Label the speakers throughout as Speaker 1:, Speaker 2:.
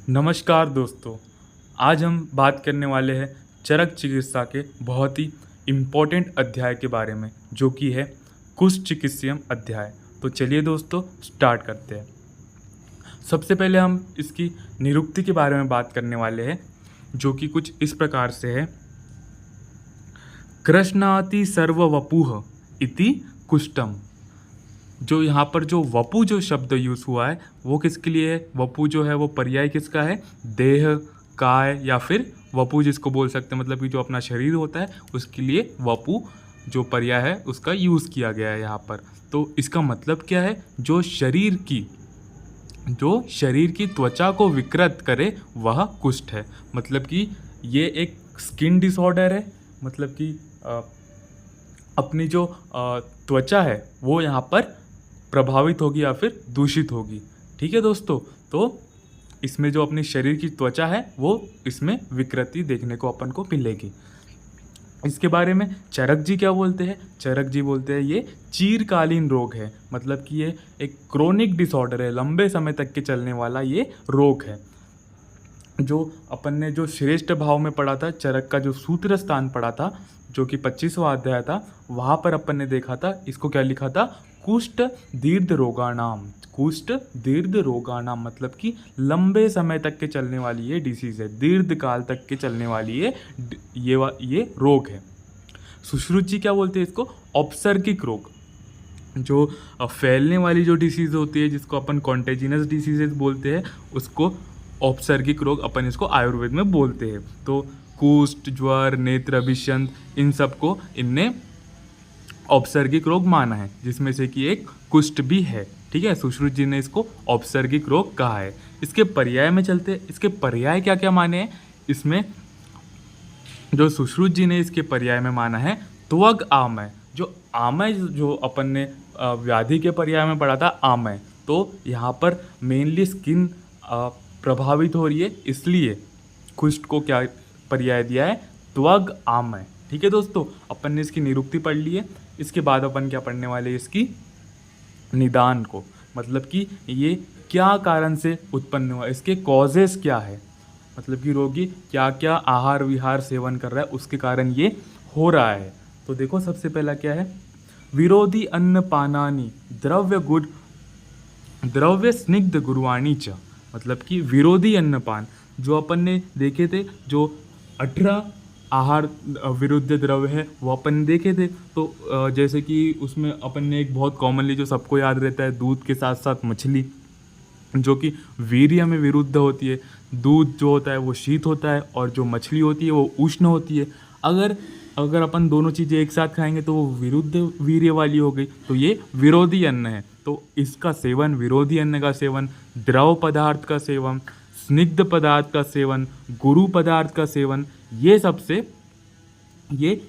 Speaker 1: नमस्कार दोस्तों। आज हम बात करने वाले हैं चरक चिकित्सा के बहुत ही इम्पोर्टेंट अध्याय के बारे में, जो कि है कुष्ठ चिकित्सीयम अध्याय। तो चलिए दोस्तों, स्टार्ट करते हैं। सबसे पहले हम इसकी निरुक्ति के बारे में बात करने वाले हैं, जो कि कुछ इस प्रकार से है। कृष्णाति सर्ववपुः इति कुष्ठम। जो यहाँ पर जो वपु जो शब्द यूज़ हुआ है वो किसके लिए है? वपु जो है वो पर्याय किसका है? देह, काय या फिर वपु जिसको बोल सकते हैं, मतलब कि जो अपना शरीर होता है उसके लिए वपु जो पर्याय है उसका यूज़ किया गया है यहाँ पर। तो इसका मतलब क्या है? जो शरीर की त्वचा को विकृत करे वह कुष्ठ है। मतलब कि ये एक स्किन डिसऑर्डर है। मतलब कि अपनी जो त्वचा है वो यहाँ पर प्रभावित होगी या फिर दूषित होगी। ठीक है दोस्तों, तो इसमें जो अपने शरीर की त्वचा है वो इसमें विकृति देखने को अपन को मिलेगी। इसके बारे में चरक जी क्या बोलते हैं? चरक जी बोलते हैं ये चीरकालीन रोग है। मतलब कि ये एक क्रोनिक डिसऑर्डर है, लंबे समय तक के चलने वाला ये रोग है। जो अपन ने जो श्रेष्ठ भाव में पढ़ा था, चरक का जो सूत्र स्थान पढ़ा था, जो कि 25वां अध्याय था, वहाँ पर अपन ने देखा था इसको क्या लिखा था? कुष्ठ दीर्घ रोगाणाम। कुष्ठ दीर्घ रोगाणाम मतलब कि लंबे समय तक के चलने वाली ये डिसीज़ है, दीर्घ काल तक के चलने वाली ये रोग है। सुश्रुत जी क्या बोलते हैं इसको? औपसर्गिक रोग। जो फैलने वाली जो डिसीज़ होती है जिसको अपन कॉन्टेजिनस डिसीजेज बोलते हैं, उसको औपसर्गिक रोग अपन इसको आयुर्वेद में बोलते हैं। तो कुष्ठ, ज्वर, नेत्र अभिषंत, इन सबको इनने औपसर्गिक रोग माना है, जिसमें से कि एक कुष्ठ भी है। ठीक है, सुश्रुत जी ने इसको औपसर्गिक रोग कहा है। इसके पर्याय में चलते हैं। इसके पर्याय क्या क्या माने हैं इसमें? जो सुश्रुत जी ने इसके पर्याय में माना है त्वग आमय। जो आमय जो अपन ने व्याधि के पर्याय में पढ़ा था आमय, तो यहाँ पर मेनली स्किन प्रभावित हो रही है, इसलिए कुष्ठ को क्या पर्याय दिया है? त्वग आमय। ठीक है दोस्तों, अपन ने इसकी निरुक्ति पढ़ ली है। इसके बाद अपन क्या पढ़ने वाले हैं? इसकी निदान को। मतलब कि ये क्या कारण से उत्पन्न हुआ, इसके कॉजेस क्या है, मतलब कि रोगी क्या क्या आहार विहार सेवन कर रहा है उसके कारण ये हो रहा है। तो देखो, सबसे पहला क्या है? विरोधी अन्न पानानी द्रव्य स्निग्ध गुरुवाणी च। मतलब कि विरोधी अन्नपान जो अपन ने देखे थे, जो 18 आहार विरुद्ध द्रव्य है वो अपन देखे थे। तो जैसे कि उसमें अपन ने एक बहुत कॉमनली जो सबको याद रहता है, दूध के साथ साथ मछली, जो कि वीर्य में विरुद्ध होती है। दूध जो होता है वो शीत होता है और जो मछली होती है वो उष्ण होती है। अगर अपन दोनों चीज़ें एक साथ खाएंगे तो वो विरुद्ध वीर्य वाली हो गई। तो ये विरोधी अन्न है। तो इसका सेवन, विरोधी अन्न का सेवन, द्रव पदार्थ का सेवन, स्निग्ध पदार्थ का सेवन, गुरु पदार्थ का सेवन, ये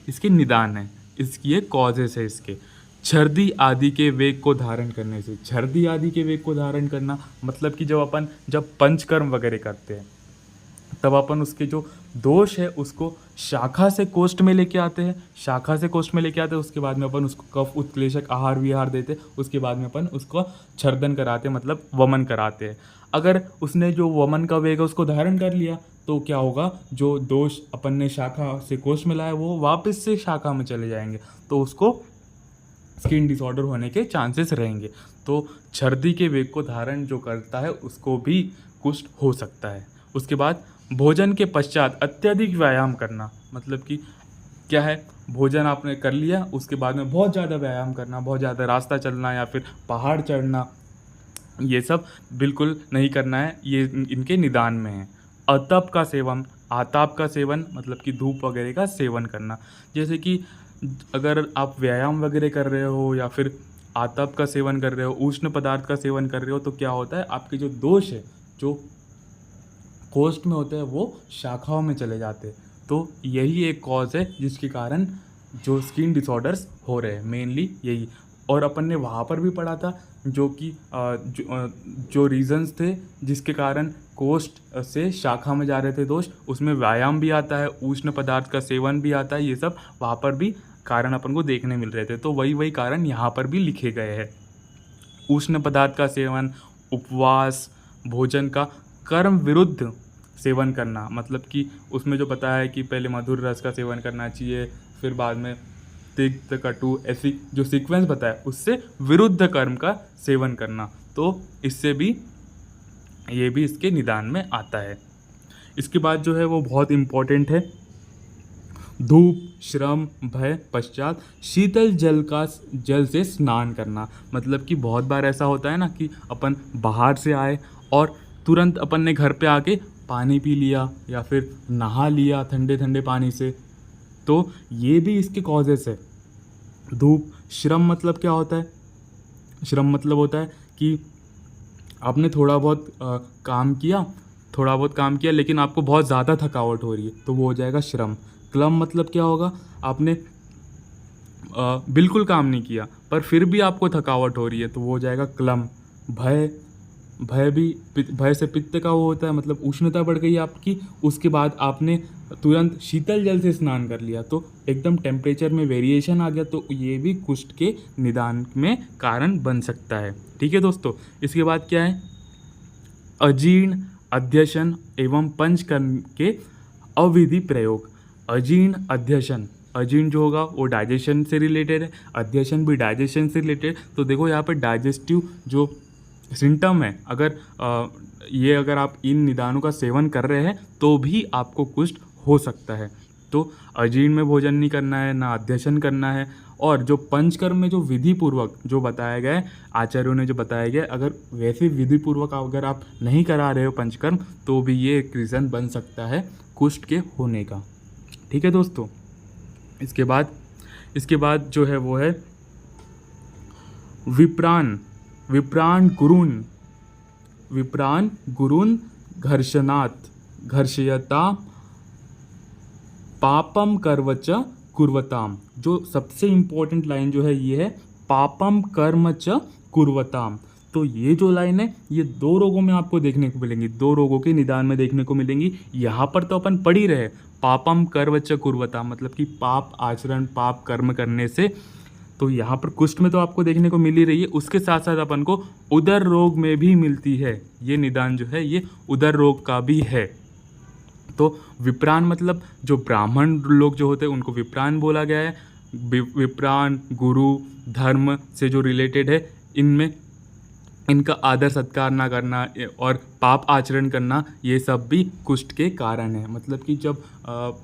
Speaker 1: इसके निदान है, इसकी ये कॉजेस है। इसके छर्दी आदि के वेग को धारण करने से। छर्दी आदि के वेग को धारण करना मतलब कि जब पंचकर्म वगैरह करते हैं तब अपन उसके जो दोष है उसको शाखा से कोष्ठ में लेके आते हैं। उसके बाद में अपन उसको कफ उत्क्लेशक आहार विहार देते हैं। उसके बाद में अपन उसको छर्दन कराते हैं, मतलब वमन कराते हैं। अगर उसने जो वमन का वेग है उसको धारण कर लिया तो क्या होगा? जो दोष अपन ने शाखा से कोष्ठ में लाया वो वापस से शाखा में चले जाएंगे, तो उसको स्किन डिसऑर्डर होने के चांसेस रहेंगे। तो छर्दी के वेग को धारण जो करता है उसको भी कुष्ठ हो सकता है। उसके बाद भोजन के पश्चात अत्यधिक व्यायाम करना। मतलब कि क्या है? भोजन आपने कर लिया, उसके बाद में बहुत ज़्यादा व्यायाम करना, बहुत ज़्यादा रास्ता चलना या फिर पहाड़ चढ़ना, ये सब बिल्कुल नहीं करना है। ये इनके निदान में है। अतप का सेवन, आताप का सेवन मतलब कि धूप वगैरह का सेवन करना। जैसे कि अगर आप व्यायाम वगैरह कर रहे हो या फिर आतप का सेवन कर रहे हो, उष्ण पदार्थ का सेवन कर रहे हो, तो क्या होता है? आपके जो दोष है जो कोष्ठ में होते हैं वो शाखाओं में चले जाते हैं। तो यही एक कॉज है जिसके कारण जो स्किन डिसऑर्डर्स हो रहे हैं, मेनली यही। और अपन ने वहाँ पर भी पढ़ा था जो कि जो रीजंस थे जिसके कारण कोष्ठ से शाखा में जा रहे थे दोष, उसमें व्यायाम भी आता है, उष्ण पदार्थ का सेवन भी आता है। ये सब वहाँ पर भी कारण अपन को देखने मिल रहे थे। तो वही कारण यहाँ पर भी लिखे गए हैं। उष्ण पदार्थ का सेवन, उपवास, भोजन का कर्म विरुद्ध सेवन करना, मतलब कि उसमें जो बताया है कि पहले मधुर रस का सेवन करना चाहिए, फिर बाद में तिक्त कटु, ऐसी जो सीक्वेंस बताया उससे विरुद्ध कर्म का सेवन करना, तो इससे भी ये भी इसके निदान में आता है। इसके बाद जो है वो बहुत इम्पोर्टेंट है, धूप श्रम भय पश्चात शीतल जल से स्नान करना। मतलब कि बहुत बार ऐसा होता है ना कि अपन बाहर से आए और तुरंत अपन ने घर पे आके पानी पी लिया या फिर नहा लिया ठंडे ठंडे पानी से, तो ये भी इसके कॉजेस है। धूप श्रम मतलब क्या होता है? श्रम मतलब होता है कि आपने थोड़ा बहुत काम किया लेकिन आपको बहुत ज़्यादा थकावट हो रही है, तो वो हो जाएगा श्रम। क्लम मतलब क्या होगा? आपने बिल्कुल काम नहीं किया पर फिर भी आपको थकावट हो रही है, तो वो हो जाएगा क्लम। भय से पित्त का वो होता है, मतलब उष्णता बढ़ गई आपकी, उसके बाद आपने तुरंत शीतल जल से स्नान कर लिया तो एकदम टेम्परेचर में वेरिएशन आ गया, तो ये भी कुष्ठ के निदान में कारण बन सकता है। ठीक है दोस्तों, इसके बाद क्या है? अजीर्ण अध्यशन एवं पंचकर्म के अविधि प्रयोग। अजीर्ण अध्यशन, अजीर्ण जो होगा वो डाइजेशन से रिलेटेड है, अध्यशन भी डाइजेशन से रिलेटेड। तो देखो यहाँ पर डाइजेस्टिव जो सिम्टम है, अगर आप इन निदानों का सेवन कर रहे हैं तो भी आपको कुष्ठ हो सकता है। तो अजीर्ण में भोजन नहीं करना है, ना अध्यशन करना है, और जो पंचकर्म में जो विधि पूर्वक जो बताया गया है, आचार्यों ने जो बताया गया है, अगर वैसे विधि पूर्वक अगर आप नहीं करा रहे हो पंचकर्म, तो भी ये एक रीज़न बन सकता है कुष्ठ के होने का। ठीक है दोस्तों, इसके बाद जो है वो है विप्राण गुरुन घर्षयता पापम कर्वच कुर्वताम। जो सबसे इम्पोर्टेंट लाइन जो है ये है पापम कर्म च कुर्वताम। तो ये जो लाइन है ये 2 रोगों में आपको देखने को मिलेंगी, 2 रोगों के निदान में देखने को मिलेंगी। यहाँ पर तो अपन पढ़ ही रहे पापम कर्म च कुर्वताम, मतलब कि पाप आचरण पाप कर्म करने से, तो यहाँ पर कुष्ठ में तो आपको देखने को मिल ही रही है। उसके साथ साथ अपन को उदर रोग में भी मिलती है, ये निदान जो है ये उदर रोग का भी है। तो विप्राण मतलब जो ब्राह्मण लोग जो होते हैं उनको विप्राण बोला गया है। विप्राण गुरु धर्म से जो रिलेटेड है, इनमें इनका आदर सत्कार ना करना और पाप आचरण करना, ये सब भी कुष्ठ के कारण है। मतलब कि जब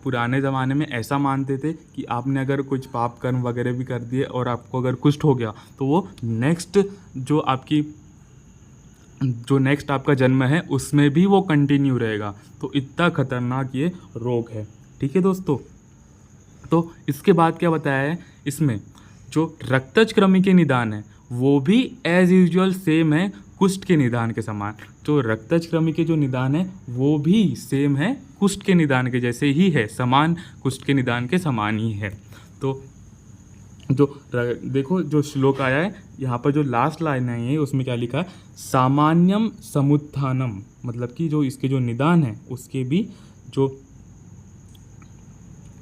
Speaker 1: पुराने ज़माने में ऐसा मानते थे कि आपने अगर कुछ पाप कर्म वगैरह भी कर दिए और आपको अगर कुष्ठ हो गया तो वो नेक्स्ट आपका जन्म है उसमें भी वो कंटिन्यू रहेगा। तो इतना खतरनाक ये रोग है। ठीक है दोस्तों, तो इसके बाद क्या बताया है, इसमें जो रक्तचक्रमी के निदान है वो भी एज यूजुअल सेम है कुष्ठ के निदान के समान। तो रक्तचक्रमी के जो निदान है वो भी सेम है कुष्ठ के निदान के जैसे ही है, समान कुष्ठ के निदान के समान ही है। तो देखो जो श्लोक आया है यहाँ पर, जो लास्ट लाइन है उसमें क्या लिखा है, सामान्यम समुत्थानम, मतलब कि जो इसके जो निदान है उसके भी जो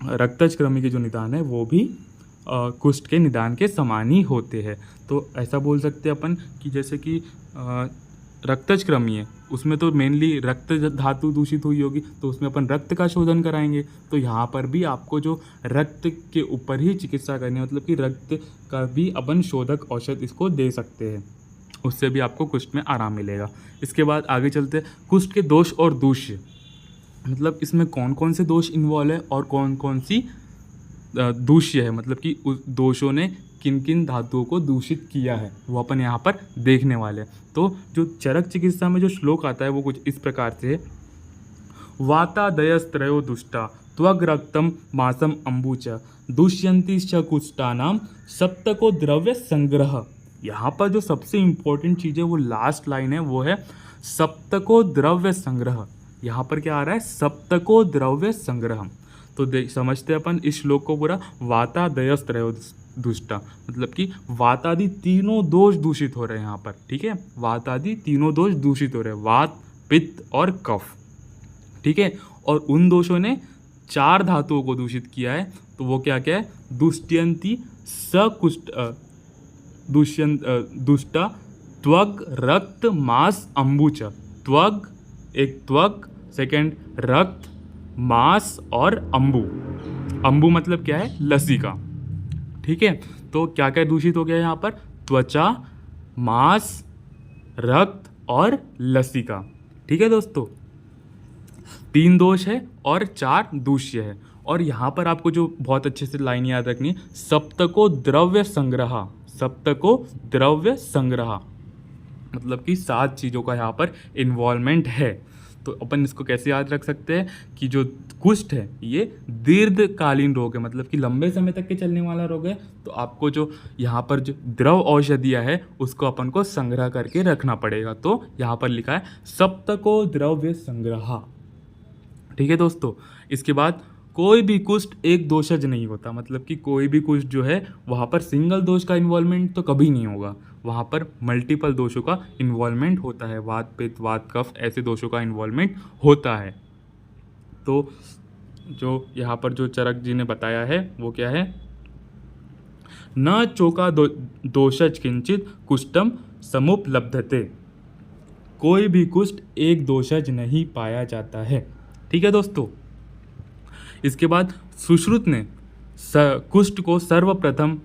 Speaker 1: रक्तचक्रमी के जो निदान है वो भी कुष्ठ के निदान के समान ही होते हैं। तो ऐसा बोल सकते हैं अपन कि जैसे कि रक्तचक्रमी है उसमें तो मेनली रक्त धातु दूषित हुई होगी, तो उसमें अपन रक्त का शोधन कराएंगे। तो यहाँ पर भी आपको जो रक्त के ऊपर ही चिकित्सा करनी है, मतलब कि रक्त का भी अपन शोधक औषध इसको दे सकते हैं, उससे भी आपको कुष्ठ में आराम मिलेगा। इसके बाद आगे चलते हैं, कुष्ठ के दोष और दूष्य, मतलब इसमें कौन कौन से दोष इन्वॉल्व है और कौन कौन सी दूष्य है, मतलब कि उस दोषों ने किन किन धातुओं को दूषित किया है वो अपन यहाँ पर देखने वाले हैं। तो जो चरक चिकित्सा में जो श्लोक आता है वो कुछ इस प्रकार से है, वातादयस्त्रयो दुष्टा त्वग रक्तम मासम अम्बुच दुष्यंती च कुष्ठानाम सप्तको द्रव्य संग्रह। यहाँ पर जो सबसे इम्पोर्टेंट चीज़ है वो लास्ट लाइन है, वो है सप्तको द्रव्य संग्रह। यहाँ पर क्या आ रहा है, सप्तको द्रव्य संग्रह। तो समझते हैं अपन इस श्लोक को पूरा, वातादयस्त्रयो दुष्टा, मतलब कि वातादि तीनों दोष दूषित हो रहे हैं यहाँ पर। ठीक है, वातादि तीनों दोष दूषित हो रहे हैं, वात पित्त और कफ। ठीक है, और उन दोषों ने 4 धातुओं को दूषित किया है, तो वो क्या क्या है, दुष्यंती सकुष्ठ दुष्टा त्वग रक्त मांस अम्बुच। त्वग एक त्वक, सेकंड रक्त, मांस और अंबु। अंबु मतलब क्या है? लसिका। ठीक है, तो क्या क्या दूषित हो गया यहाँ पर? त्वचा, मांस, रक्त और लसिका। ठीक है दोस्तों, 3 दोष है और 4 दूष्य है। और यहाँ पर आपको जो बहुत अच्छे से लाइन याद रखनी है, सप्तको द्रव्य संग्रह, सप्तको द्रव्य संग्रह मतलब कि 7 चीज़ों का यहाँ पर इन्वॉल्वमेंट है। तो अपन इसको कैसे याद रख सकते हैं कि जो कुष्ठ है ये दीर्घकालीन रोग है, मतलब कि लंबे समय तक के चलने वाला रोग है। तो आपको जो यहाँ पर जो द्रव औषधियाँ है उसको अपन को संग्रह करके रखना पड़ेगा। तो यहाँ पर लिखा है सप्तको द्रव्य संग्रह। ठीक है दोस्तों, इसके बाद कोई भी कुष्ठ एक दोषज नहीं होता, मतलब कि कोई भी कुष्ठ जो है वहाँ पर सिंगल दोष का इन्वॉल्वमेंट तो कभी नहीं होगा, वहाँ पर मल्टीपल दोषों का इन्वॉल्वमेंट होता है। वात, पित्त, वात, कफ ऐसे दोषों का इन्वॉल्वमेंट होता है। तो जो यहाँ पर जो चरक जी ने बताया है वो क्या है? न चोका दोषज किंचित कुष्ठम समुपलब्धते। कोई भी कुष्ठ एक दोषज नहीं पाया जाता है। ठीक है दोस्तों, इसके बाद सुश्रुत ने कुष्ठ को सर्वप्रथम,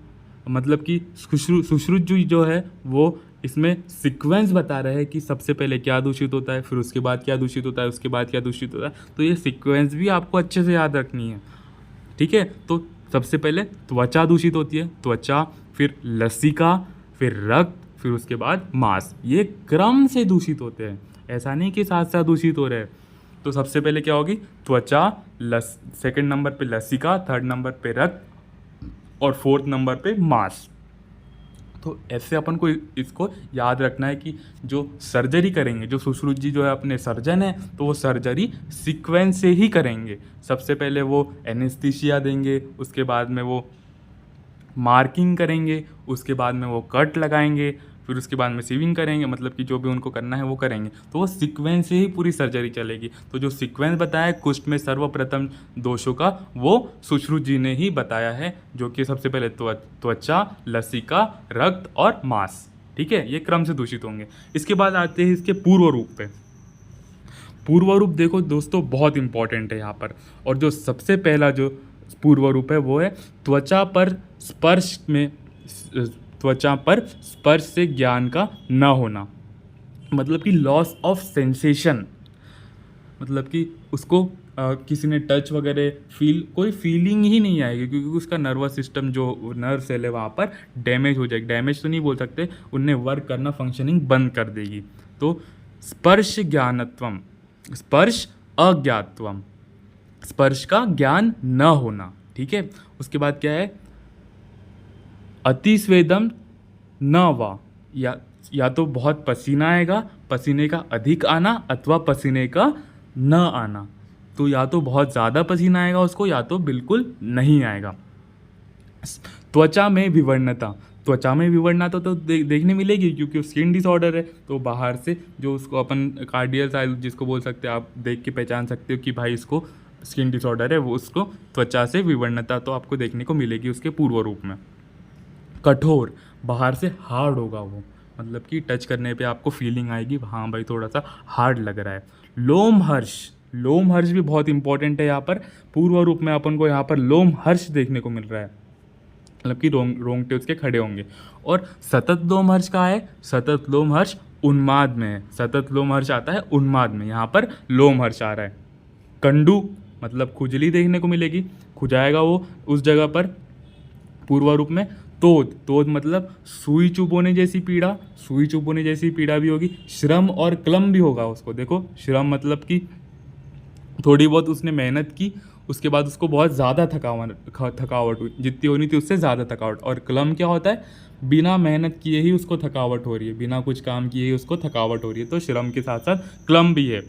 Speaker 1: मतलब कि सुश्रुत जी जो है वो इसमें सीक्वेंस बता रहे हैं कि सबसे पहले क्या दूषित होता है, फिर उसके बाद क्या दूषित होता है, उसके बाद क्या दूषित होता है। तो ये सीक्वेंस भी आपको अच्छे से याद रखनी है। ठीक है, तो सबसे पहले त्वचा दूषित होती है, त्वचा, फिर लसिका, फिर रक्त, फिर उसके बाद मांस। ये क्रम से दूषित होते हैं, ऐसा नहीं कि साथ साथ दूषित हो रहे हैं। तो सबसे पहले क्या होगी? त्वचा, सेकंड नंबर पे लसिका, थर्ड नंबर पे रक्त और फोर्थ नंबर पे मांस। तो ऐसे अपन को इसको याद रखना है कि जो सर्जरी करेंगे, जो सुश्रुत जी जो है अपने सर्जन है, तो वो सर्जरी सीक्वेंस से ही करेंगे। सबसे पहले वो एनेस्थीसिया देंगे, उसके बाद में वो मार्किंग करेंगे, उसके बाद में वो कट लगाएंगे, फिर उसके बाद में सीविंग करेंगे, मतलब कि जो भी उनको करना है वो करेंगे। तो वो सीक्वेंस से ही पूरी सर्जरी चलेगी। तो जो सीक्वेंस बताया कुष्ठ में सर्वप्रथम दोषों का, वो सुश्रुत जी ने ही बताया है, जो कि सबसे पहले त्वचा, लसिका, रक्त और मांस। ठीक है, ये क्रम से दूषित होंगे। इसके बाद आते हैं इसके पूर्व रूप पे। पूर्व रूप देखो दोस्तों बहुत इंपॉर्टेंट है यहाँ पर। और जो सबसे पहला जो पूर्व रूप है वो है त्वचा पर स्पर्श से ज्ञान का न होना, मतलब कि लॉस ऑफ सेंसेशन। मतलब कि उसको किसी ने टच वगैरह कोई फीलिंग ही नहीं आएगी, क्योंकि उसका नर्वस सिस्टम जो नर्व सेल है वहाँ पर डैमेज हो जाएगी। डैमेज तो नहीं बोल सकते, उन्हें वर्क करना, फंक्शनिंग बंद कर देगी। तो स्पर्श ज्ञानत्वम, स्पर्श अज्ञातत्वम, स्पर्श का ज्ञान न होना। ठीक है, उसके बाद क्या है? अतिस्वेदम न वा, या तो बहुत पसीना आएगा, पसीने का अधिक आना, अथवा पसीने का न आना। तो या तो बहुत ज़्यादा पसीना आएगा उसको, या तो बिल्कुल नहीं आएगा। त्वचा में विवर्णता, त्वचा में विवर्णता तो देखने मिलेगी, क्योंकि स्किन डिसऑर्डर है। तो बाहर से जो उसको अपन कार्डियल साइल जिसको बोल सकते हैं, आप देख के पहचान सकते हो कि भाई इसको स्किन डिसऑर्डर है, वो उसको त्वचा से विवर्णता तो आपको देखने को मिलेगी उसके पूर्व रूप में। कठोर, बाहर से हार्ड होगा वो, मतलब कि टच करने पे आपको फीलिंग आएगी, हाँ भाई थोड़ा सा हार्ड लग रहा है। लोमहर्ष, लोमहर्ष भी बहुत इंपॉर्टेंट है यहाँ पर। पूर्व रूप में अपन को यहाँ पर लोमहर्ष देखने को मिल रहा है, मतलब कि रोंगटे उसके खड़े होंगे। और सतत लोमहर्ष कहाँ है? सतत लोमहर्ष उन्माद में है। सतत लोमहर्ष आता है उन्माद में, यहाँ पर लोमहर्ष आ रहा है। कंडू मतलब खुजली देखने को मिलेगी, खुजाएगा वो उस जगह पर पूर्व रूप में। तोद, तोद मतलब सुई चुभ होने जैसी पीड़ा, सुई चुभ होने जैसी पीड़ा भी होगी। श्रम और क्लम भी होगा उसको। देखो श्रम मतलब कि थोड़ी बहुत उसने मेहनत की, उसके बाद उसको बहुत ज़्यादा थकावट हुई, जितनी होनी थी उससे ज़्यादा थकावट। और क्लम क्या होता है? बिना मेहनत किए ही उसको थकावट हो रही है, बिना कुछ काम किए ही उसको थकावट हो रही है। तो श्रम के साथ साथ क्लम भी है।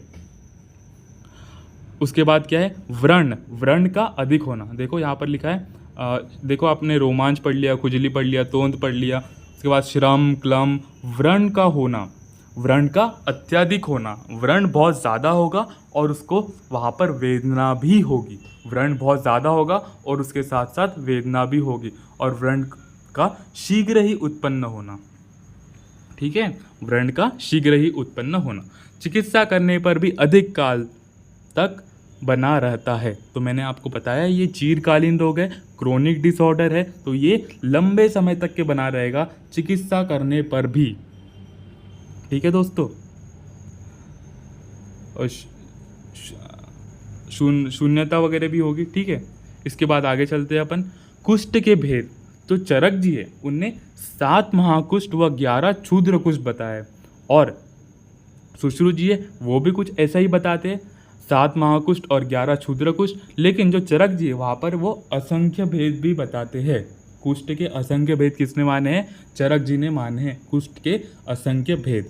Speaker 1: उसके बाद क्या है? व्रण, व्रण का अधिक होना। देखो यहाँ पर लिखा है, देखो आपने रोमांच पढ़ लिया, खुजली पढ़ लिया, तोंद पढ़ लिया, उसके बाद श्रम, क्लम, व्रण का होना, व्रण का अत्यधिक होना। व्रण बहुत ज़्यादा होगा और उसको वहाँ पर वेदना भी होगी। व्रण बहुत ज़्यादा होगा और उसके साथ साथ वेदना भी होगी। और व्रण का शीघ्र ही उत्पन्न होना। ठीक है, व्रण का शीघ्र ही उत्पन्न होना। चिकित्सा करने पर भी अधिक काल तक बना रहता है। तो मैंने आपको बताया ये चिरकालीन रोग है, क्रोनिक डिसऑर्डर है, तो ये लंबे समय तक के बना रहेगा चिकित्सा करने पर भी। ठीक है दोस्तों, और शून्यता वगैरह भी होगी। ठीक है, इसके बाद आगे चलते हैं अपन। कुष्ठ के भेद, तो चरक जी है उनने 7 महाकुष्ठ व 11 क्षुद्र कुष्ठ बताए, और सुश्रुत जी है वो भी कुछ ऐसा ही बताते हैं, 7 महाकुष्ठ और 11 क्षुद्र कुष्ठ। लेकिन जो चरक जी है वहाँ पर वो असंख्य भेद भी बताते हैं। कुष्ठ के असंख्य भेद किसने माने हैं? चरक जी ने माने हैं कुष्ठ के असंख्य भेद।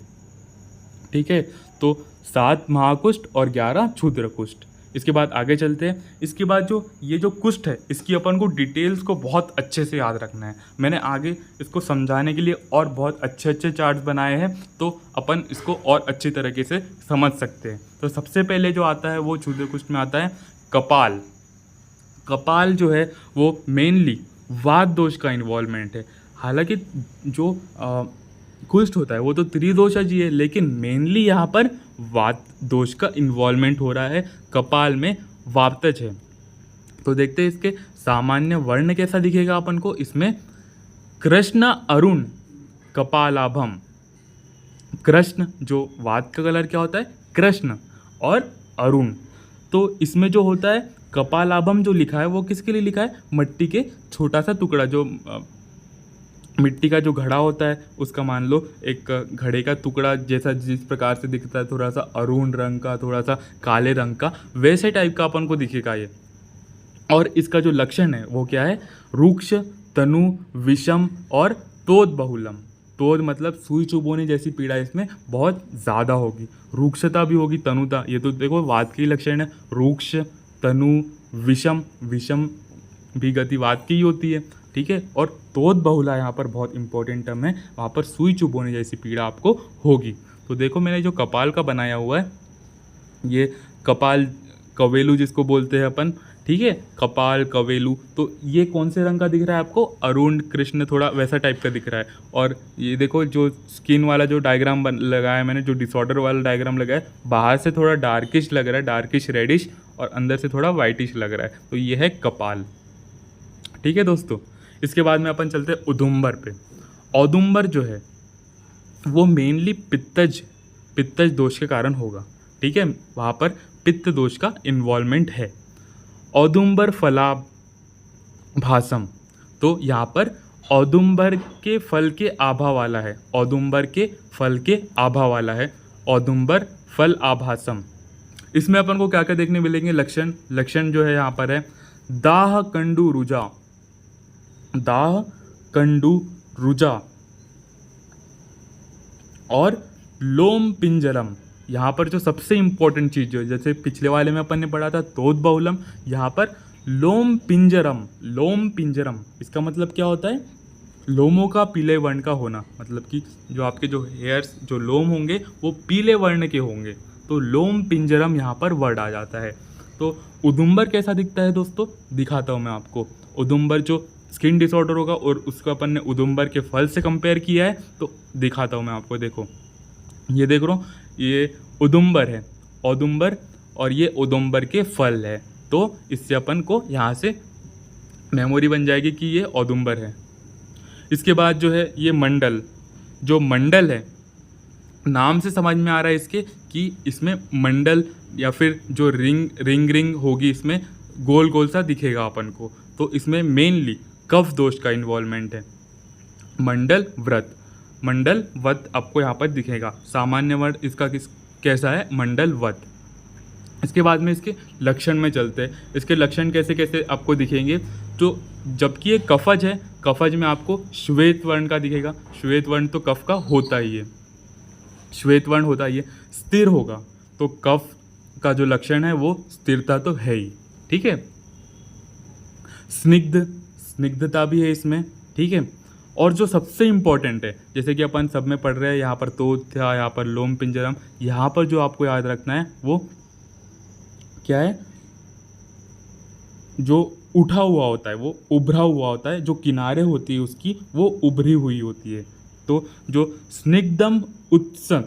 Speaker 1: ठीक है, तो 7 महाकुष्ठ और 11 क्षुद्र कुष्ठ। इसके बाद आगे चलते हैं। इसके बाद जो ये जो कुष्ठ है इसकी अपन को डिटेल्स को बहुत अच्छे से याद रखना है। मैंने आगे इसको समझाने के लिए और बहुत अच्छे अच्छे चार्ट्स बनाए हैं, तो अपन इसको और अच्छी तरीके से समझ सकते हैं। तो सबसे पहले जो आता है वो क्षुद्र कुष्ठ में आता है कपाल। कपाल जो है वो मेनली वात दोष का इन्वॉल्वमेंट है। हालांकि जो कुष्ठ होता है वो तो त्रिदोषज ही है, लेकिन मेनली यहाँ पर वात दोष का इन्वॉल्वमेंट हो रहा है। कपाल में वातज है। तो देखते हैं इसके सामान्य वर्ण कैसा दिखेगा अपन को। इसमें कृष्ण अरुण कपालाभम। कृष्ण जो वात का कलर क्या होता है? कृष्ण, और अरुण। तो इसमें जो होता है कपालाभम जो लिखा है वो किसके लिए लिखा है? मिट्टी के छोटा सा टुकड़ा, जो मिट्टी का जो घड़ा होता है उसका मान लो एक घड़े का टुकड़ा जैसा जिस प्रकार से दिखता है, थोड़ा सा अरुण रंग का, थोड़ा सा काले रंग का, वैसे टाइप का अपन को दिखेगा ये। और इसका जो लक्षण है वो क्या है? रूक्ष, तनु, विषम और तोद बहुलम। तोद मतलब सुई चुभोने जैसी पीड़ा इसमें बहुत ज़्यादा होगी। रूक्षता भी होगी, तनुता, ये तो देखो वात की लक्षण है। रूक्ष, तनु, विषम, विषम भी गति वात की ही होती है। ठीक है, और तोद बहुला यहाँ पर बहुत इंपॉर्टेंट टर्म है, वहाँ पर सुई चुभोने जैसी पीड़ा आपको होगी। तो देखो मैंने जो कपाल का बनाया हुआ है, ये कपाल कवेलू जिसको बोलते हैं अपन। ठीक है, कपाल कवेलू, तो ये कौन से रंग का दिख रहा है आपको? अरुण कृष्ण, थोड़ा वैसा टाइप का दिख रहा है। और ये देखो जो स्किन वाला जो डायग्राम लगाया मैंने, जो डिसऑर्डर वाला डायग्राम लगाया, बाहर से थोड़ा डार्किश लग रहा है, डार्किश रेडिश, और अंदर से थोड़ा वाइटिश लग रहा है। तो ये है कपाल। ठीक है दोस्तों, इसके बाद में अपन चलते हैं औदुंबर पे। औदुंबर जो है वो मेनली पित्तज दोष के कारण होगा। ठीक है, वहाँ पर पित्त दोष का इन्वॉल्वमेंट है। औदुंबर फलाभासम, तो यहाँ पर औदुंबर के फल के आभा वाला है। औदुंबर के फल के आभा वाला है, औदुंबर फल आभासम। इसमें अपन को क्या क्या देखने मिलेंगे? लक्षण जो है यहाँ पर है दाह कंडू रुजा, दाह कंडू रुजा और लोम पिंजरम। यहाँ पर जो सबसे इंपॉर्टेंट चीज़ जो है, जैसे पिछले वाले में अपन ने पढ़ा था तोद बहुलम, यहाँ पर लोम पिंजरम। लोम पिंजरम इसका मतलब क्या होता है? लोमों का पीले वर्ण का होना, मतलब कि जो आपके जो हेयर्स जो लोम होंगे वो पीले वर्ण के होंगे, तो लोम पिंजरम यहाँ पर वर्ड आ जाता है। तो औदुंबर कैसा दिखता है दोस्तों? दिखाता हूँ मैं आपको। औदुंबर जो स्किन डिसऑर्डर होगा और उसको अपन ने औदुंबर के फल से कंपेयर किया है, तो दिखाता हूँ मैं आपको। देखो ये देख रहा हूँ, ये औदुंबर है, औदुंबर, और ये औदुंबर के फल है। तो इससे अपन को यहाँ से मेमोरी बन जाएगी कि ये औदुंबर है। इसके बाद जो है ये मंडल, जो मंडल है नाम से समझ में आ रहा है इसके कि इसमें मंडल या फिर जो रिंग होगी, इसमें गोल गोल सा दिखेगा अपन को। तो इसमें मेनली कफ दोष का इन्वॉल्वमेंट है। मंडल व्रत, मंडल वत आपको यहाँ पर दिखेगा। सामान्य वर्ण इसका कैसा है? मंडल वत। इसके बाद में इसके लक्षण में चलते हैं। इसके लक्षण कैसे कैसे आपको दिखेंगे? तो जबकि ये कफज है, कफज में आपको श्वेत वर्ण का दिखेगा। श्वेत वर्ण तो कफ का होता ही है, श्वेत वर्ण होता ही है। स्थिर होगा, तो कफ का जो लक्षण है वो स्थिरता तो है ही। ठीक है, स्निग्धता भी है इसमें। ठीक है, और जो सबसे इम्पॉर्टेंट है, जैसे कि अपन सब में पढ़ रहे हैं, यहाँ पर तोद था, यहाँ पर लोम पिंजरम, यहाँ पर जो आपको याद रखना है वो क्या है? जो उठा हुआ होता है वो उभरा हुआ होता है, जो किनारे होती है उसकी वो उभरी हुई होती है। तो जो स्निग्धम उत्सन,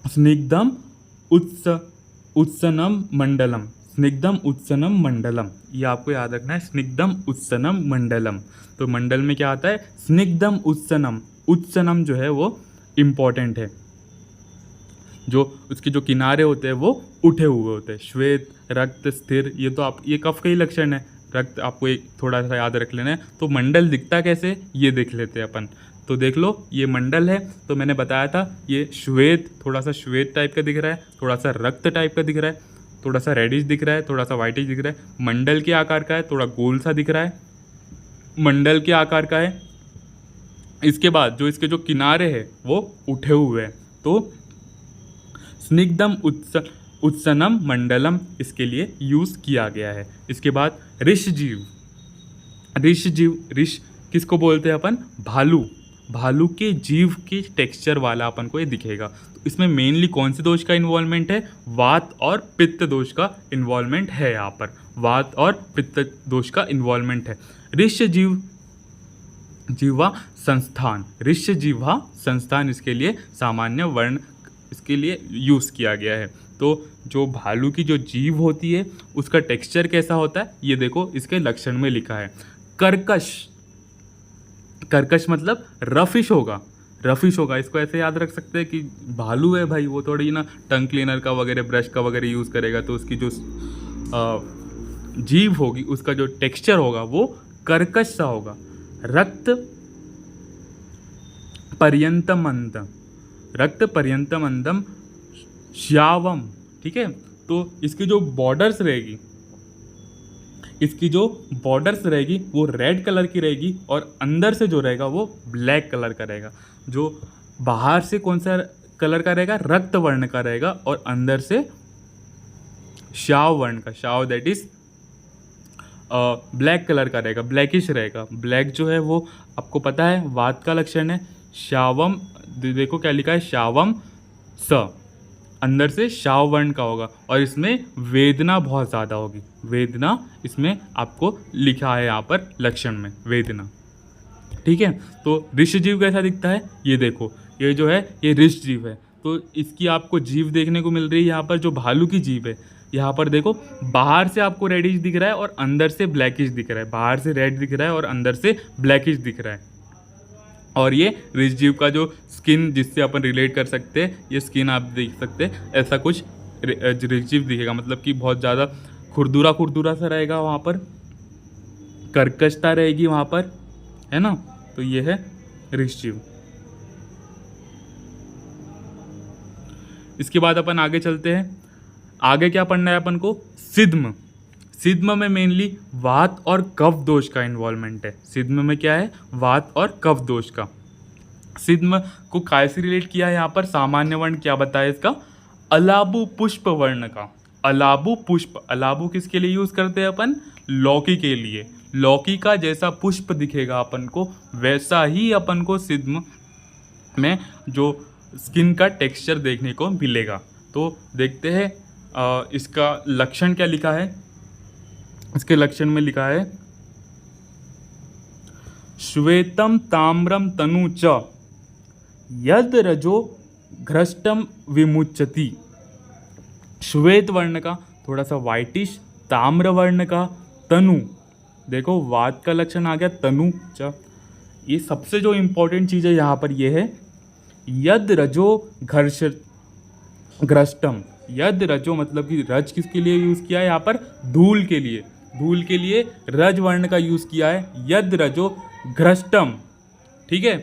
Speaker 1: स्निग्धम उत्स उत्सनम मंडलम, स्निग्धम उत्सनम मंडलम, ये आपको याद रखना है, स्निग्धम उत्सनम मंडलम। तो मंडल में क्या आता है, स्निग्धम उत्सनम, उत्सनम जो है वो इम्पॉर्टेंट है, जो उसके जो किनारे होते हैं वो उठे हुए होते हैं। श्वेत, रक्त, स्थिर, ये तो आप, ये कफ का ही लक्षण है। रक्त आपको एक थोड़ा सा याद रख लेना है। तो मंडल दिखता कैसे, ये देख लेते हैं अपन। तो देख लो, ये मंडल है, तो मैंने बताया था ये श्वेत, थोड़ा सा श्वेत टाइप का दिख रहा है, थोड़ा सा रक्त टाइप का दिख रहा है, थोड़ा सा रेडिश दिख रहा है, थोड़ा सा वाइटिश दिख रहा है। मंडल के आकार का है, थोड़ा गोल सा दिख रहा है, मंडल के आकार का है। इसके बाद जो इसके जो किनारे हैं वो उठे हुए हैं, तो स्निग्धम उत्सनम मंडलम इसके लिए यूज किया गया है। इसके बाद ऋषजीव, ऋषजीव, ऋष किसको बोलते हैं अपन, भालू, भालू के जीव के टेक्सचर वाला अपन को ये दिखेगा। तो इसमें मेनली कौन से दोष का इन्वॉल्वमेंट है, वात और पित्त दोष का इन्वॉल्वमेंट है। यहाँ पर वात और पित्त दोष का इन्वॉल्वमेंट है। ऋषजीव जीवा संस्थान, ऋष्य जीवा संस्थान इसके लिए सामान्य वर्ण इसके लिए यूज़ किया गया है। तो जो भालू की जो जीव होती है उसका टेक्सचर कैसा होता है, ये देखो इसके लक्षण में लिखा है। कर्कश, कर्कश मतलब रफिश होगा, रफिश होगा। इसको ऐसे याद रख सकते हैं कि भालू है भाई, वो थोड़ी ना टंग क्लीनर का वगैरह, ब्रश का वगैरह यूज़ करेगा, तो उसकी जो जीव होगी उसका जो टेक्सचर होगा वो कर्कश सा होगा। रक्त पर्यंतमंदम, रक्त पर्यंतमंदम श्यावम, ठीक है। तो इसकी जो बॉर्डर्स रहेगी, इसकी जो बॉर्डर्स रहेगी वो रेड कलर की रहेगी और अंदर से जो रहेगा वो ब्लैक कलर का रहेगा। जो बाहर से कौन सा कलर का रहेगा, रक्त वर्ण का रहेगा, और अंदर से श्याव वर्ण का, श्याव दैट इज ब्लैक कलर का रहेगा, ब्लैकिश रहेगा। ब्लैक जो है वो आपको पता है वात का लक्षण है। श्यावम, देखो क्या लिखा है, श्यावम स, अंदर से श्याव वर्ण का होगा, और इसमें वेदना बहुत ज़्यादा होगी। वेदना इसमें आपको लिखा है यहाँ पर लक्षण में, वेदना, ठीक है। तो ऋषजीव कैसा दिखता है, ये देखो, ये जो है ये ऋषजीव है। तो इसकी आपको जीव देखने को मिल रही है यहाँ पर, जो भालू की जीव है। यहाँ पर देखो, बाहर से आपको रेडिश दिख रहा है और अंदर से ब्लैकिश दिख रहा है, बाहर से रेड दिख रहा है और अंदर से ब्लैकिश दिख रहा है। और ये ऋषजीव का जो स्किन जिससे अपन रिलेट कर सकते हैं, ये स्किन आप देख सकते हैं, ऐसा कुछ ऋषजीव दिखेगा, मतलब कि बहुत ज़्यादा खुरदुरा खुरदुरा सा रहेगा, वहाँ पर कर्कशता रहेगी वहाँ पर, है ना। तो ये है ऋषजीव। इसके बाद अपन आगे चलते हैं। आगे क्या पढ़ना है अपन को, सिद्म। सिद्म में मेनली वात और कफ दोष का इन्वॉल्वमेंट है। सिद्म में क्या है, वात और कफ दोष का। सिद्म को काय से रिलेट किया है यहाँ पर, सामान्य वर्ण क्या बताया इसका, अलाबु पुष्प वर्ण का। अलाबु पुष्प, अलाबु किसके लिए यूज करते हैं अपन, लौकी के लिए। लौकी का जैसा पुष्प दिखेगा अपन को, वैसा ही अपन को सिद्म में जो स्किन का टेक्सचर देखने को मिलेगा। तो देखते हैं इसका लक्षण क्या लिखा है। इसके लक्षण में लिखा है, श्वेतम ताम्रम तनु च यद रजो घृष्टम विमुच्यति। श्वेत वर्ण का, थोड़ा सा वाइटिश, ताम्र वर्ण का, तनु, देखो वात का लक्षण आ गया, तनु च। ये सबसे जो इंपॉर्टेंट चीज़ है यहाँ पर ये है, यद रजो घृष्टम। यद रजो मतलब कि रज किसके लिए यूज़ किया है यहाँ पर, धूल के लिए। धूल के लिए रज वर्ण का यूज़ किया है, यद रजो घृष्टम, ठीक है।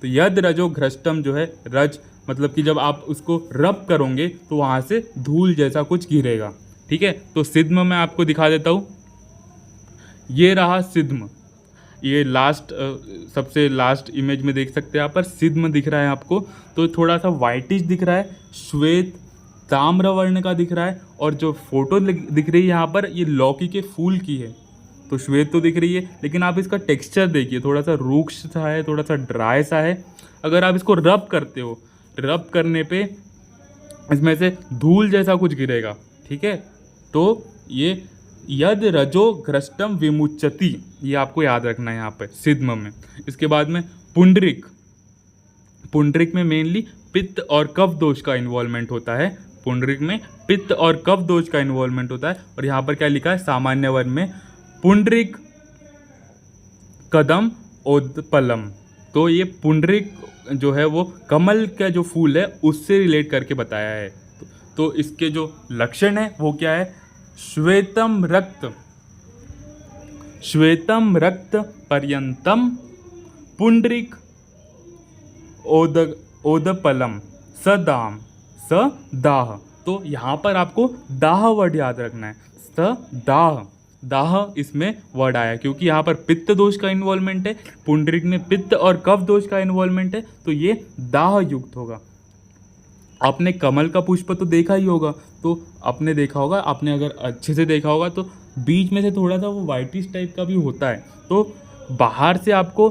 Speaker 1: तो यद रजो घृष्टम जो है, रज मतलब कि जब आप उसको रब करोगे तो वहाँ से धूल जैसा कुछ गिरेगा, ठीक है। तो सिद्म मैं आपको दिखा देता हूँ, ये रहा सिद्म। ये लास्ट सबसे लास्ट इमेज में देख सकते हैं यहाँ पर सिद्म दिख रहा है आपको। तो थोड़ा सा वाइटिश दिख रहा है, श्वेत ताम्र वर्ण का दिख रहा है, और जो फोटो दिख रही है यहाँ पर ये लौकी के फूल की है। तो श्वेत तो दिख रही है, लेकिन आप इसका टेक्सचर देखिए, थोड़ा सा रूक्ष सा है, थोड़ा सा ड्राई सा है। अगर आप इसको रब करते हो, रब करने पे इसमें से धूल जैसा कुछ गिरेगा, ठीक है। तो ये यद रजो घृष्टम विमुच्यति, ये आपको याद रखना है यहाँ पे सिद्म में। इसके बाद में पुंडरिक। पुंडरिक में मेनली पित्त और कफ दोष का इन्वॉल्वमेंट होता है। पुंडरीक में पित्त और कफ दोष का इन्वॉल्वमेंट होता है। और यहाँ पर क्या लिखा है सामान्य वर्ण में, पुंडरीक कदम ओदपलम। तो ये पुंडरीक जो है वो कमल का जो फूल है उससे रिलेट करके बताया है। तो इसके जो लक्षण है वो क्या है, श्वेतम रक्त पर्यंतम पुंडरीक ओदपलम सदाह। तो यहाँ पर आपको दाह वर्ड याद रखना है, दाह इसमें वर्ड आया क्योंकि यहाँ पर पित्त दोष का इन्वॉल्वमेंट है, पुंडरीक में पित्त और कफ दोष का इन्वॉल्वमेंट है, तो ये दाह युक्त होगा। आपने कमल का पुष्प तो देखा ही होगा, तो आपने देखा होगा, आपने अगर अच्छे से देखा होगा तो बीच में से थोड़ा सा वो वाइटिश टाइप का भी होता है। तो बाहर से आपको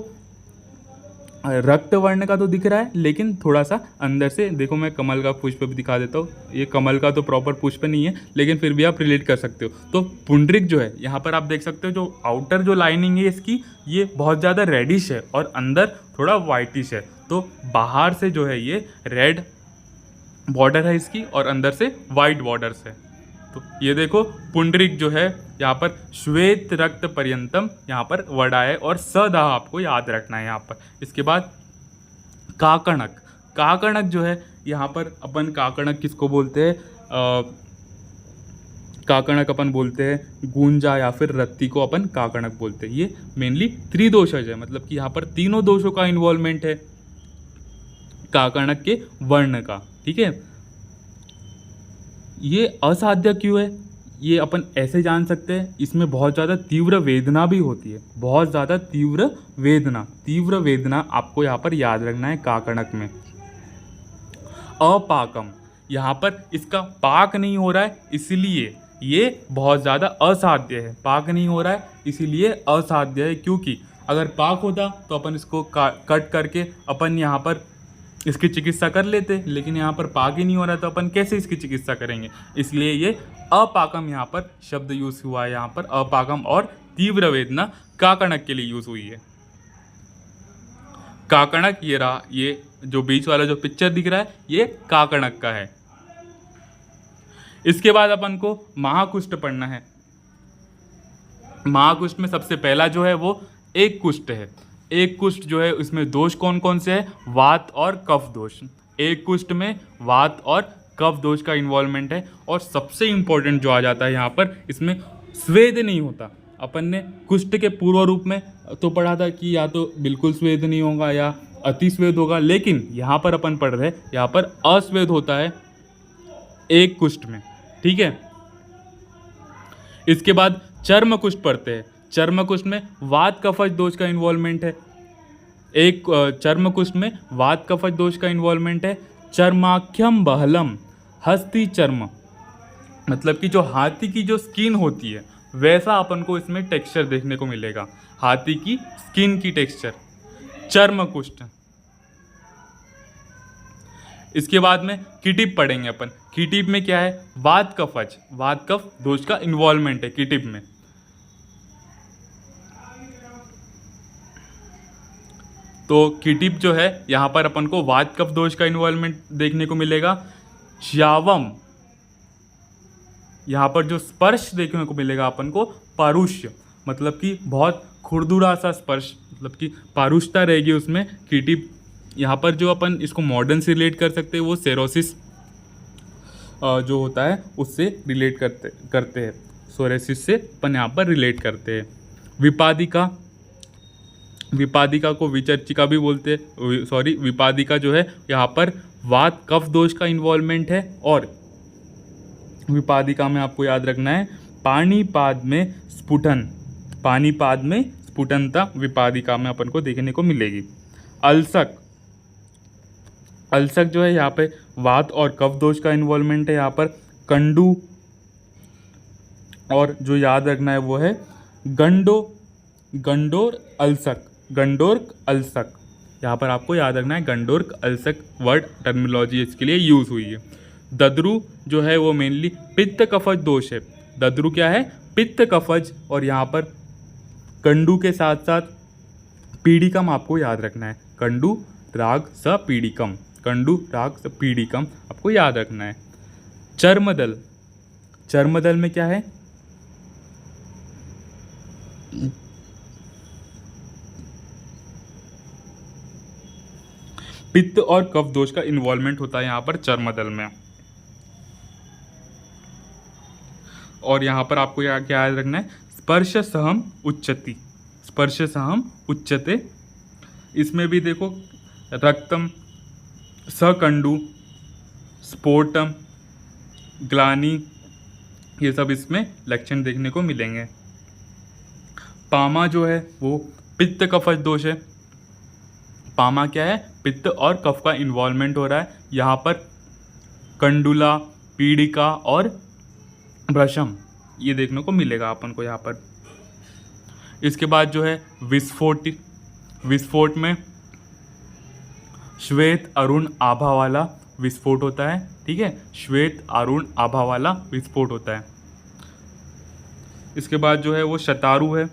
Speaker 1: रक्त वर्ण का तो दिख रहा है, लेकिन थोड़ा सा अंदर से देखो, मैं कमल का पुष्प भी दिखा देता हूँ। ये कमल का तो प्रॉपर पुष्प नहीं है, लेकिन फिर भी आप रिलेट कर सकते हो। तो पुंडरीक जो है यहाँ पर आप देख सकते हो, जो आउटर जो लाइनिंग है इसकी, ये बहुत ज़्यादा रेडिश है और अंदर थोड़ा वाइटिश है। तो बाहर से जो है ये रेड बॉर्डर है इसकी और अंदर से वाइट बॉर्डर्स है। तो ये देखो पुंडरीक जो है यहाँ पर श्वेत रक्त पर्यंतम यहाँ पर वर्ड आया है और सदाह आपको याद रखना है यहाँ पर। इसके बाद काकणक जो है यहाँ पर अपन काकणक किसको बोलते हैं, काकणक अपन बोलते हैं गुंजा या फिर रत्ती को अपन काकणक बोलते हैं। ये मेनली त्रिदोषज है, मतलब कि यहाँ पर तीनों दोषों का इन्वॉल्वमेंट है काकणक के वर्ण का। ठीक है, ये असाध्य क्यों है ये अपन ऐसे जान सकते हैं, इसमें बहुत ज़्यादा तीव्र वेदना भी होती है, बहुत ज़्यादा तीव्र वेदना आपको यहाँ पर याद रखना है काकणक में। अपाकम, यहाँ पर इसका पाक नहीं हो रहा है इसलिए ये बहुत ज़्यादा असाध्य है। पाक नहीं हो रहा है इसीलिए असाध्य है, क्योंकि अगर पाक होता तो अपन इसको कट करके अपन यहाँ पर इसकी चिकित्सा कर लेते, लेकिन यहाँ पर पाक ही नहीं हो रहा तो अपन कैसे इसकी चिकित्सा करेंगे, इसलिए ये अपाकम यहाँ पर शब्द यूज हुआ है। यहाँ पर अपाकम और तीव्र वेदना काकणक के लिए यूज हुई है। काकणक ये रहा, ये जो बीच वाला जो पिक्चर दिख रहा है ये काकणक का है। इसके बाद अपन को महाकुष्ठ पढ़ना है। महाकुष्ठ में सबसे पहला जो है वो एक कुष्ठ है। एक कुष्ठ जो है इसमें दोष कौन कौन से है, वात और कफ दोष। एक कुष्ठ में वात और कफ दोष का इन्वॉल्वमेंट है। और सबसे इंपॉर्टेंट जो आ जाता है यहाँ पर, इसमें स्वेद नहीं होता। अपन ने कुष्ठ के पूर्व रूप में तो पढ़ा था कि या तो बिल्कुल स्वेद नहीं होगा या अति स्वेद होगा, लेकिन यहाँ पर अपन पढ़ रहे हैं यहाँ पर अस्वेद होता है एक कुष्ठ में। ठीक है, इसके बाद चर्म कुष्ठ पढ़ते हैं। चर्म कुष्ठ में वात कफज दोष का इन्वॉल्वमेंट है। एक चर्म कुष्ठ में वात कफज दोष का इन्वॉल्वमेंट है। चर्माख्यम बहलम हस्ती चर्म, मतलब कि जो हाथी की जो स्किन होती है वैसा अपन को इसमें टेक्सचर देखने को मिलेगा, हाथी की स्किन की टेक्सचर, चर्म कुष्ठ। इसके बाद में कीटिप पढ़ेंगे अपन। कीटिप में क्या है, वात कफज, वात कफ दोष का इन्वॉल्वमेंट है कीटिप में। तो कीटिप जो है यहाँ पर अपन को वात कफ दोष का इन्वॉल्वमेंट देखने को मिलेगा। श्यावम, यहाँ पर जो स्पर्श देखने को मिलेगा अपन को पारुष्य, मतलब कि बहुत खुरदुरा सा स्पर्श, मतलब कि पारुष्यता रहेगी उसमें। कीटिप यहाँ पर जो अपन इसको मॉडर्न से रिलेट कर सकते हैं वो सेरोसिस जो होता है उससे रिलेट करते हैं, सोरेसिस से अपन यहाँ पर रिलेट करते हैं। विपादिका, विपादिका को विचर्चिका भी बोलते हैं, सॉरी विपादिका जो है यहाँ पर वात कफ दोष का इन्वॉल्वमेंट है। और विपादिका में आपको याद रखना है पाणिपाद में स्फुटन, पाणिपाद में स्फुटनता विपादिका में अपन को देखने को मिलेगी। अल्सक, अल्सक जो है यहाँ पे वात और कफ दोष का इन्वॉल्वमेंट है। यहाँ पर कंडू, और जो याद रखना है वो है गंडोर अल्सक, गंडोर्क अल्सक। यहाँ पर आपको याद रखना है गंडोर्क अल्सक वर्ड टर्मिनोलॉजी इसके लिए यूज हुई है। दद्रु जो है वो मेनली पित्त कफज दोष है। दद्रु क्या है, पित्त कफज। और यहाँ पर कंडू के साथ साथ पीड़िकम आपको याद रखना है, कंडू राग स पीड़िकम। कंडू, राक्ष, पीडिकम आपको याद रखना है। चर्मदल, चर्मदल में क्या है? पित्त और कफ दोष का इन्वॉल्वमेंट होता है यहाँ पर चर्मदल में। और यहाँ पर आपको क्या क्या याद रखना है? स्पर्श सहम उच्चति, स्पर्श सहम उच्चते। इसमें भी देखो रक्तम, सकंडु, स्फोटम, ग्लानि, ये सब इसमें लक्षण देखने को मिलेंगे। पामा जो है वो पित्त कफज दोष है। पामा क्या है? पित्त और कफ का इन्वॉल्वमेंट हो रहा है। यहाँ पर कंडुला, पीड़िका और भ्रशम ये देखने को मिलेगा अपन को यहाँ पर। इसके बाद जो है विस्फोट, विस्फोट में श्वेत अरुण आभा वाला विस्फोट होता है। ठीक है, श्वेत अरुण आभा वाला विस्फोट होता है। इसके बाद जो है वो शतारु है।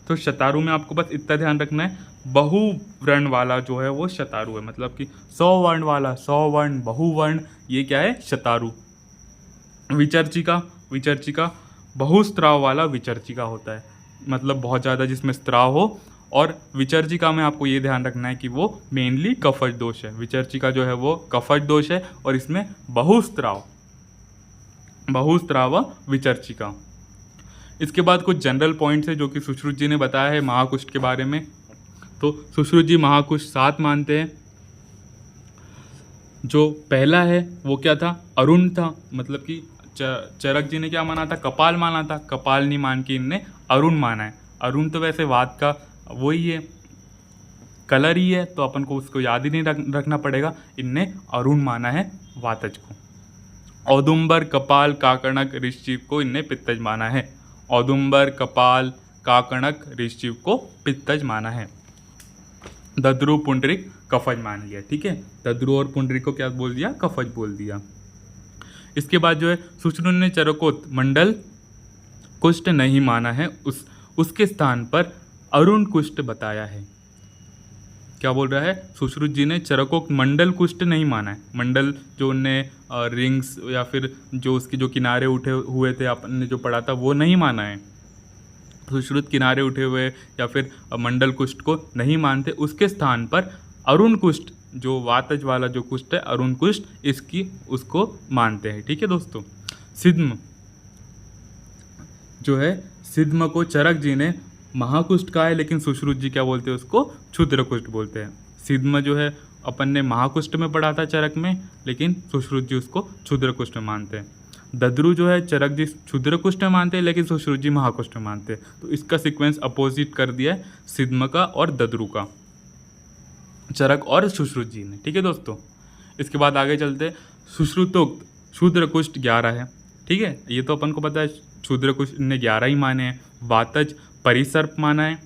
Speaker 1: तो शतारु में आपको बस इतना ध्यान रखना है, बहुवर्ण वाला जो है वो शतारु है, मतलब कि 100 वर्ण वाला, 100 वर्ण, बहुवर्ण, ये क्या है? शतारु। विचर्चिका, विचर्चिका बहुस्त्राव वाला विचर्चिका होता है, मतलब बहुत ज़्यादा जिसमें स्त्राव हो। और विचर्चिका में आपको ये ध्यान रखना है कि वो मेनली कफज दोष है। विचर्चिका जो है वो कफज दोष है और इसमें बहुस्त्राव, बहुस्त्राव विचर्चिका। इसके बाद कुछ जनरल पॉइंट्स है जो कि सुश्रुत जी ने बताया है महाकुष्ठ के बारे में। तो सुश्रुत जी महाकुष्ठ 7 मानते हैं। जो पहला है वो क्या था? अरुण था, मतलब कि चरक जी ने क्या माना था? कपाल माना था। कपाल नहीं मान के इनने अरुण माना है। अरुण तो वैसे वात का वही है, कलर ही है, तो अपन को उसको याद ही नहीं रखना पड़ेगा। इनने अरुण माना है वातज को। औदुंबर, कपाल, काकणक, ऋषिव को इनने पित्तज माना है। औदुंबर, कपाल, काकणक, ऋषिव को पित्तज माना है। दद्रु, पुंडरिक कफज मान लिया। ठीक है, दद्रु और पुंडरिक को क्या बोल दिया? कफज बोल दिया। इसके बाद जो है सुश्रुत ने चरकोत मंडल कुष्ठ नहीं माना है, उसके स्थान पर अरुण कुष्ठ बताया है। क्या बोल रहा है? सुश्रुत जी ने चरकोक्त मंडल कुष्ठ नहीं माना है। मंडल जो उनने रिंग्स या फिर जो उसके जो किनारे उठे हुए थे अपन ने जो पढ़ा था वो नहीं माना है। सुश्रुत किनारे उठे हुए या फिर मंडल कुष्ठ को नहीं मानते, उसके स्थान पर अरुण कुष्ठ जो वातज वाला जो कुष्ठ है अरुण कुष्ठ, इसकी उसको मानते हैं। ठीक है दोस्तों। सिद्म जो है, सिद्म को चरक जी ने महाकुष्ठ कहा है, लेकिन सुश्रुत जी क्या बोलते हैं? उसको क्षुद्र कुष्ठ बोलते हैं। सिद्म जो है अपन ने महाकुष्ठ में पढ़ा था चरक में, लेकिन सुश्रुत जी उसको क्षुद्र कुष्ठ में मानते हैं। दद्रु जो है चरक जी क्षुद्र कुष्ठ में मानते हैं, लेकिन सुश्रुत जी महाकुष्ठ में मानते हैं। तो इसका सीक्वेंस अपोजिट कर दिया है सिद्म का और दद्रु का, चरक और सुश्रुत जी ने। ठीक है दोस्तों। इसके बाद आगे चलते। सुश्रुतोक्त क्षुद्र कुष्ठ 11 है। ठीक है, ये तो अपन को पता है, क्षुद्र कुष्ठ ने 11 ही माने हैं। वातज परिसर्प माना है।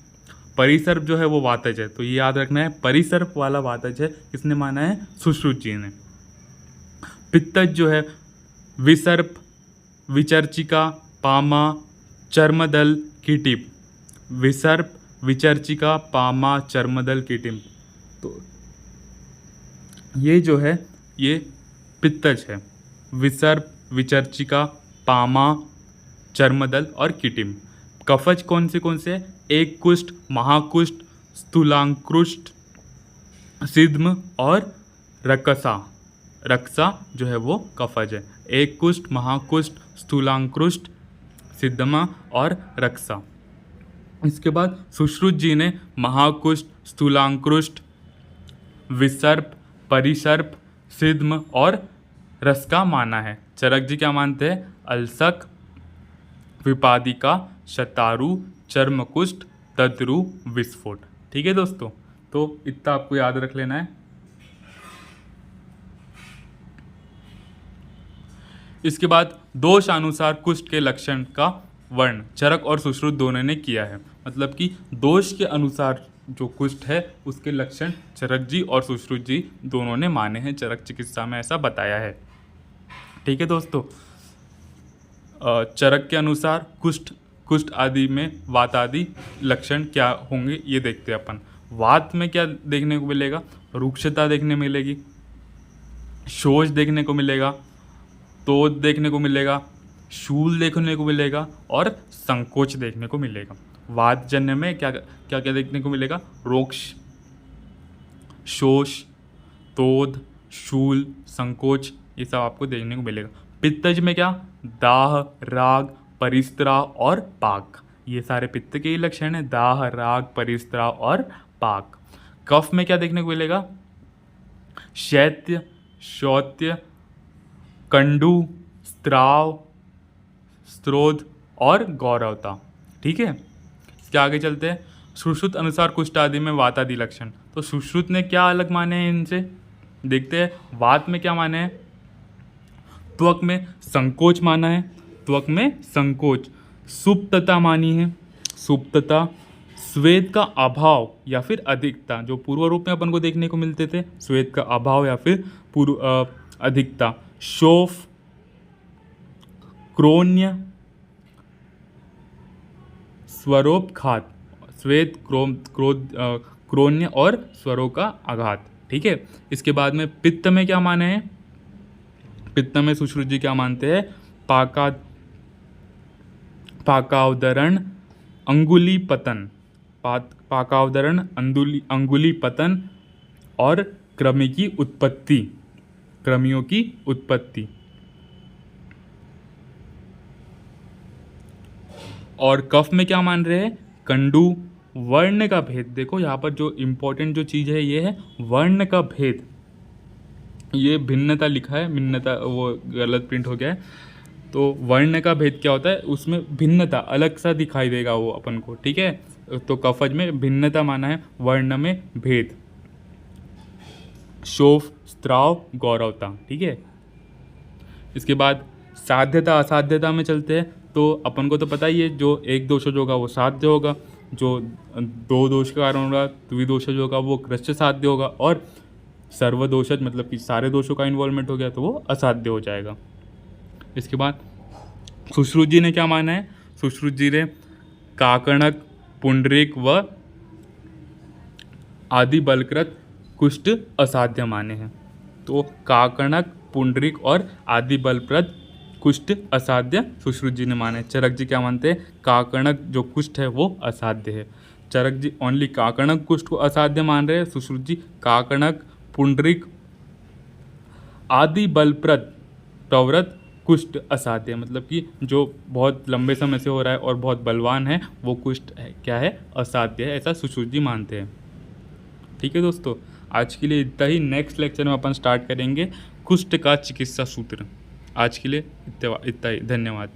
Speaker 1: परिसर्प जो है वो वातज है, तो ये याद रखना है, परिसर्प वाला वातज है, किसने माना है? सुश्रुत जी ने। पित्तज जो है विसर्प, विचर्चिका, पामा, चर्मदल, कीटिप। विसर्प, विचर्चिका, पामा, चर्मदल, कीटिप। तो ये जो है ये पित्तज है। विसर्प, विचर्चिका, पामा, चर्मदल और कीटिम। कफज कौन से है? एक कुष्ठ, महाकुष्ठ, स्थूलांकुष्ठ, सिद्म और रकसा। रक्सा जो है वो कफज है। एक कुष्ठ, महाकुष्ठ, स्थूलांकुष्ठ, सिद्धमा और रक्सा। इसके बाद सुश्रुत जी ने महाकुष्ठ, स्थूलांकुष्ठ, विसर्प, परिसर्प, सिद्म और रस्का माना है। चरक जी क्या मानते हैं? अलसक, विपादिका, शतारु, चर्मकुष्ठ, दद्रु, विस्फोट। ठीक है दोस्तों, तो इतना आपको याद रख लेना है। इसके बाद दोषानुसार कुष्ठ के लक्षण का वर्ण चरक और सुश्रुत दोनों ने किया है, मतलब कि दोष के अनुसार जो कुष्ठ है उसके लक्षण चरक जी और सुश्रुत जी दोनों ने माने हैं। चरक चिकित्सा में ऐसा बताया है। ठीक है दोस्तों। चरक के अनुसार कुष्ठ आदि में वात आदि लक्षण क्या होंगे ये देखते हैं अपन। वात में क्या देखने को मिलेगा? रुक्षता देखने मिलेगी, शोष देखने को मिलेगा, तोद देखने को मिलेगा, शूल देखने को मिलेगा और संकोच देखने को मिलेगा। वातजन्य में क्या क्या क्या देखने को मिलेगा? रोक्ष, शोष, तोद, शूल, संकोच, ये सब आपको देखने को मिलेगा। पित्तज में क्या? दाह, राग, परिस्त्राव और पाक, ये सारे पित्त के ही लक्षण हैं, दाह, राग, परिस्त्राव और पाक। कफ में क्या देखने को मिलेगा? शैत्य, शौत्य, कंडू, स्त्राव, स्त्रोध और गौरवता। ठीक है, इसके आगे चलते हैं। सुश्रुत अनुसार कुष्ठ आदि में वात आदि लक्षण। तो सुश्रुत ने क्या अलग माने हैं इनसे, देखते हैं। वात में क्या माने हैं? त्वक में संकोच माना है, त्वक में संकोच। सुप्तता मानी है, सुप्तता। स्वेद का अभाव या फिर अधिकता, जो पूर्व रूप में अपन को देखने को मिलते थे, स्वेद का अभाव या फिर अधिकता। शोफ, क्रोन्य, स्वरोपघात, श्वेत, क्रोन्य और स्वरों का आघात। ठीक है, इसके बाद में पित्त में क्या माने हैं? पित्त में सुश्रुत जी क्या मानते हैं? पाकावदरण, अंगुली पतन, पाकावदरण, अंगुली पतन और कृमि की उत्पत्ति, कृमियों की उत्पत्ति। और कफ में क्या मान रहे हैं? कंडू। वर्ण का भेद, देखो यहाँ पर जो इम्पोर्टेंट जो चीज़ है ये है वर्ण का भेद। ये भिन्नता लिखा है, भिन्नता वो गलत प्रिंट हो गया है। तो वर्ण का भेद क्या होता है? उसमें भिन्नता अलग सा दिखाई देगा वो अपन को। ठीक है, तो कफज में भिन्नता माना है, वर्ण में भेद। शोफ, स्त्राव, गौरवता। ठीक है, इसके बाद साध्यता असाध्यता में चलते हैं। तो अपन को तो पता ही है, जो एक दोषज होगा वो साध्य होगा, जो दो दोष के कारण होगा द्विदोषज होगा वो कृष्ण साध्य होगा, और सर्वदोषज मतलब कि सारे दोषों का इन्वॉल्वमेंट हो गया तो वो असाध्य हो जाएगा। इसके बाद सुश्रुत जी ने क्या माना है? सुश्रुत जी ने काकणक, पुंडरीक व आदि बलकृत कुष्ठ असाध्य माने हैं। तो काकणक, पुंडरीक और आदि बलप्रद कुष्ठ असाध्य सुश्रुत जी ने माने। चरक जी क्या मानते हैं? काकणक जो कुष्ठ है वो असाध्य है। चरक जी ओनली काकणक कुष्ठ को असाध्य मान रहे हैं, सुश्रुत जी काकणक, पुंडरीक, आदि बलप्रद प्रवृत्त कुष्ठ असाध्य, मतलब कि जो बहुत लंबे समय से हो रहा है और बहुत बलवान है वो कुष्ठ है, क्या है? असाध्य है, ऐसा सुश्रुत जी मानते हैं। ठीक है दोस्तों, आज के लिए इतना ही। नेक्स्ट लेक्चर में अपन स्टार्ट करेंगे कुष्ठ का चिकित्सा सूत्र। आज के लिए इतना ही, धन्यवाद।